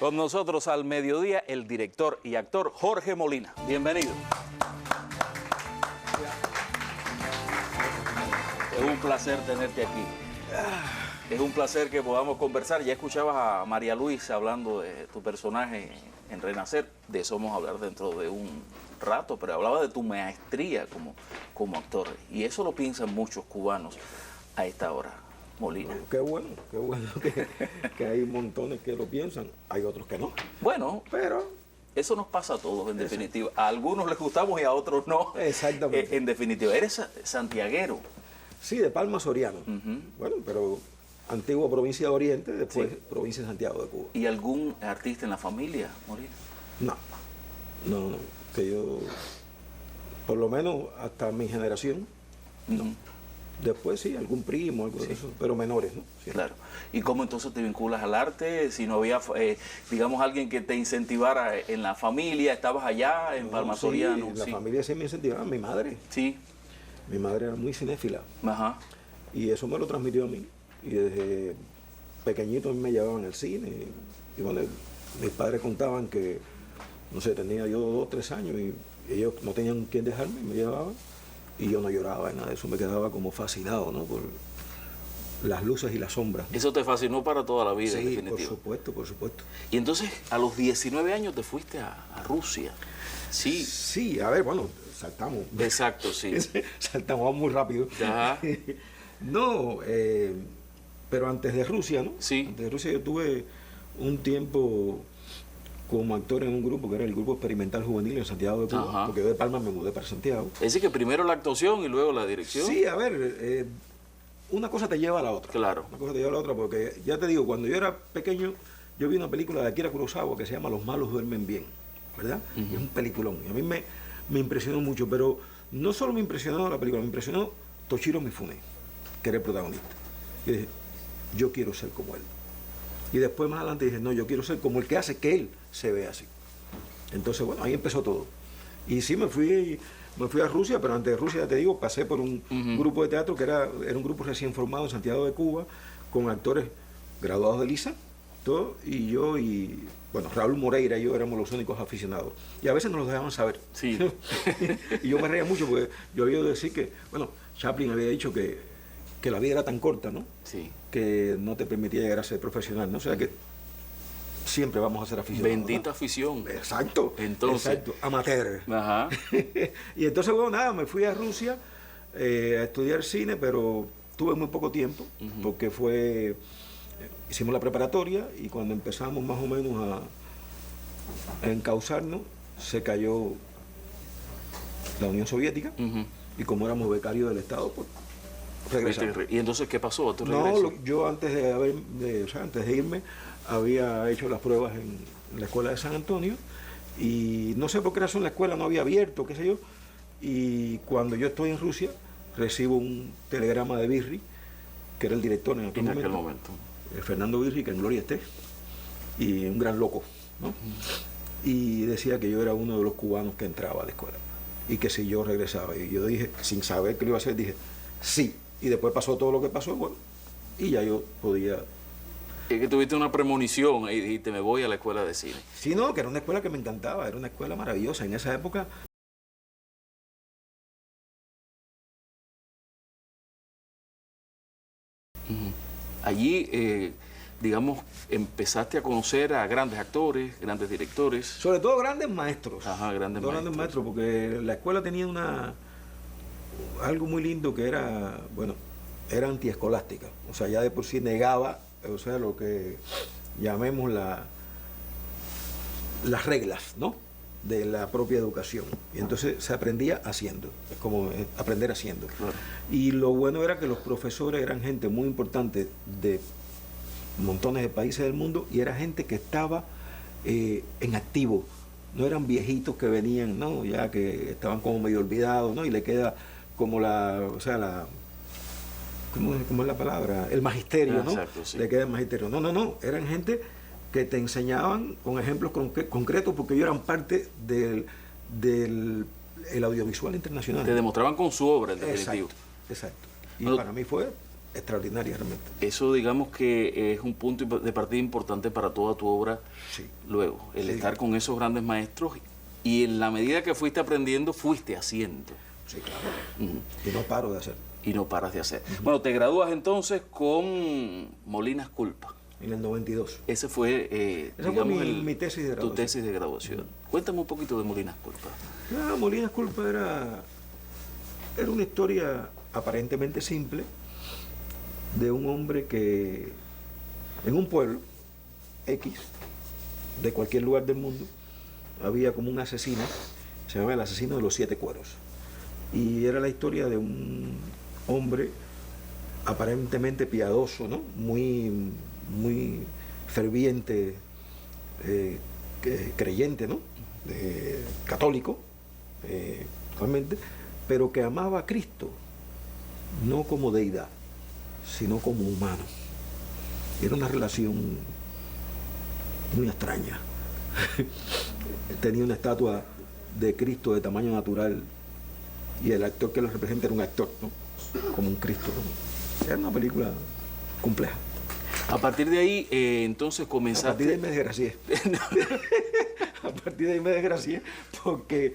Con nosotros al mediodía el director y actor Jorge Molina. Bienvenido. Es un placer tenerte aquí. Es un placer que podamos conversar. Ya escuchabas a María Luisa hablando de tu personaje en Renacer. De eso vamos a hablar dentro de un rato, pero hablaba de tu maestría como actor. Y eso lo piensan muchos cubanos a esta hora, Molina. Qué bueno que hay montones que lo piensan. Hay otros que no. Bueno, Pero eso nos pasa a todos, en definitiva. A algunos les gustamos y a otros no. Exactamente. En definitiva, eres santiaguero. sí, de Palma Soriano. Bueno, pero antigua provincia de Oriente, después Sí. provincia de Santiago de Cuba. ¿Y algún artista en la familia, Molina? No, que yo, por lo menos hasta mi generación, Ujú. después sí, algún primo, algo de eso, pero menores, ¿no? Sí. Claro. ¿Y cómo entonces te vinculas al arte? Si no había, digamos, alguien que te incentivara en la familia, estabas allá en Palma Sí, Soriano. la familia sí me incentivaba, mi madre. Sí. Mi madre era muy cinéfila Ajá. y eso me lo transmitió a mí. Y desde pequeñito a mí me llevaban al cine. Y bueno, mis padres contaban que, no sé, tenía yo 2 o 3 años y ellos no tenían quien dejarme, me llevaban. Y yo no lloraba, nada de eso, me quedaba como fascinado, ¿no? Por las luces y las sombras. Eso te fascinó para toda la vida, en Sí, por definitiva. supuesto, por supuesto. Y entonces, a los 19 años te fuiste a Rusia. Sí. Sí, a ver, bueno, saltamos. Exacto, sí. Saltamos, vamos muy rápido. Ajá. No, pero antes de Rusia, ¿no? Sí. Antes de Rusia yo tuve un tiempo como actor en un grupo que era el Grupo Experimental Juvenil en Santiago de Cuba, Ajá. porque yo de Palma me mudé para Santiago. Es decir, que primero la actuación y luego la dirección. Sí, a ver, una cosa te lleva a la otra. Claro. Una cosa te lleva a la otra, porque ya te digo, cuando yo era pequeño, yo vi una película de Akira Kurosawa que se llama Los malos duermen bien, ¿verdad? Y es un peliculón. Y a mí me impresionó mucho, pero no solo me impresionó la película, me impresionó Toshiro Mifune, que era el protagonista. Y dije, yo quiero ser como él. Y después más adelante dije, no, yo quiero ser como el que hace que él se vea así. Entonces, bueno, ahí empezó todo. Y sí, me fui a Rusia, pero antes de Rusia, ya te digo, pasé por un grupo de teatro que era un grupo recién formado en Santiago de Cuba, con actores graduados de Lisa, todo, y yo y, bueno, Raúl Moreira y yo éramos los únicos aficionados. Y a veces nos lo dejaban saber. Sí. Y yo me reía mucho porque yo había oído decir que, bueno, Chaplin había dicho que la vida era tan corta, ¿no? Sí. Que no te permitía llegar a ser profesional, ¿no? O sea que siempre vamos a ser aficionados. Bendita ¿no? afición. Exacto. Entonces. Exacto, amateur. Ajá. Y entonces, bueno, nada, me fui a Rusia a estudiar cine, pero tuve muy poco tiempo, porque hicimos la preparatoria y cuando empezamos más o menos a encauzarnos, se cayó la Unión Soviética y como éramos becarios del Estado, pues regresamos. ¿Y entonces qué pasó? ¿Tú No, regresas? yo antes antes de irme había hecho las pruebas en la escuela de San Antonio y no sé por qué razón la escuela no había abierto, qué sé yo, y cuando yo estoy en Rusia recibo un telegrama de Birri, que era el director en aquel momento, Fernando Birri, que en gloria esté, y un gran loco, ¿no? Y decía que yo era uno de los cubanos que entraba a la escuela y que si yo regresaba, y yo dije, sin saber qué lo iba a hacer, dije, sí. Y después pasó todo lo que pasó, bueno, y ya yo podía... Es que tuviste una premonición y dijiste, me voy a la escuela de cine. Sí, no, que era una escuela que me encantaba, era una escuela maravillosa. En esa época... Allí, digamos, empezaste a conocer a grandes actores, grandes directores. Sobre todo grandes maestros. Ajá, grandes Sobre todo grandes maestros, porque la escuela tenía algo muy lindo que era, bueno, era antiescolástica. O sea, ya de por sí negaba, o sea, lo que llamemos las reglas, ¿no? De la propia educación. Y entonces se aprendía haciendo. Es como aprender haciendo. Claro. Y lo bueno era que los profesores eran gente muy importante de montones de países del mundo y era gente que estaba en activo. No eran viejitos que venían, ¿no? Ya que estaban como medio olvidados, ¿no? Y le queda como ¿cómo es la palabra? El magisterio, ¿no? Exacto, sí. Le queda el magisterio. No. Eran gente que te enseñaban con ejemplos concretos porque ellos eran parte del audiovisual internacional. Te demostraban con su obra, en definitiva. Exacto. Y Bueno, para mí fue extraordinaria realmente. Eso digamos que es un punto de partida importante para toda tu obra. Sí. Luego, el estar con esos grandes maestros y en la medida que fuiste aprendiendo, fuiste haciendo. Sí, claro. Y no paro de hacer. Y no paras de hacer. Bueno, te gradúas entonces con Molinas Culpa. En el 92. Ese fue, Esa digamos, fue mi tesis de graduación. tu tesis de graduación. Cuéntame un poquito de Molinas Culpa. Molinas Culpa era una historia aparentemente simple de un hombre que en un pueblo X de cualquier lugar del mundo había como un asesino, se llamaba el asesino de los 7 cueros, y era la historia de un hombre aparentemente piadoso, ¿no? muy ferviente, creyente, ¿no? Católico, realmente, pero que amaba a Cristo no como deidad, sino como humano. Era una relación muy extraña. Tenía una estatua de Cristo de tamaño natural y el actor que lo representa era un actor, ¿no? Como un Cristo, ¿no? Era una película compleja. A partir de ahí, entonces comenzaste... A partir de ahí me desgracié. A partir de ahí me desgracié porque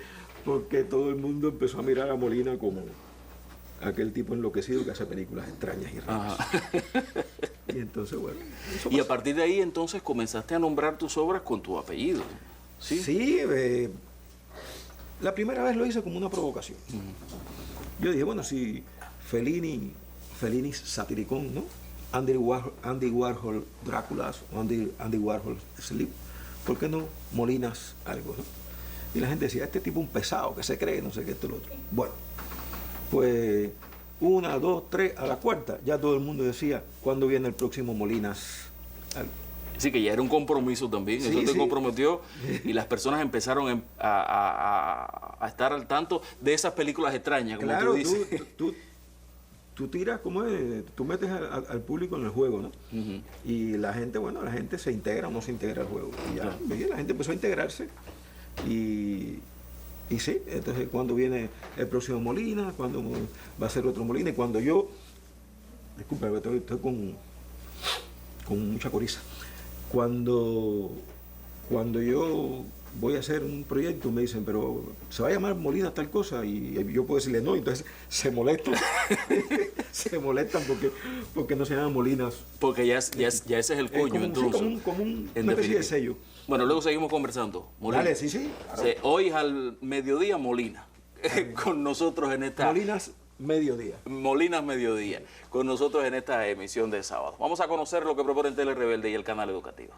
todo el mundo empezó a mirar a Molina como aquel tipo enloquecido que hace películas extrañas y raras. Y entonces, bueno... Y a partir de ahí, entonces, comenzaste a nombrar tus obras con tu apellido. Sí, sí, la primera vez lo hice como una provocación. Yo dije, bueno, si Fellini Satiricón, ¿no? Andy Warhol Dráculas o Andy Warhol Sleep, ¿por qué no Molinas algo, no? Y la gente decía, este tipo es un pesado que se cree, no sé qué, esto y lo otro. Bueno, pues 1, 2, 3, a la cuarta, ya todo el mundo decía, ¿cuándo viene el próximo Molinas algo? Sí, que ya era un compromiso también, sí, eso te sí. comprometió y las personas empezaron a estar al tanto de esas películas extrañas, como claro, tú dices. Tú tiras, ¿cómo es? Tú metes al público en el juego, ¿no? Y la gente, bueno, la gente se integra o no se integra al juego. Y ya, la gente empezó a integrarse y sí, entonces cuando viene el próximo Molina, cuando va a ser otro Molina, y cuando yo, disculpa, estoy con mucha coriza. Cuando yo voy a hacer un proyecto, me dicen, pero se va a llamar Molina tal cosa, y yo puedo decirle no, entonces se molestan. Se molestan porque no se llaman Molinas. Porque ya ese es el cuño, entonces. Sí, como una especie de sello. Bueno, luego seguimos conversando. Molina. Dale, sí. Claro. Hoy al mediodía, Molina. Con nosotros en esta... Molinas Mediodía. Molinas Mediodía. Con nosotros en esta emisión de sábado. Vamos a conocer lo que propone Tele Rebelde y el canal educativo.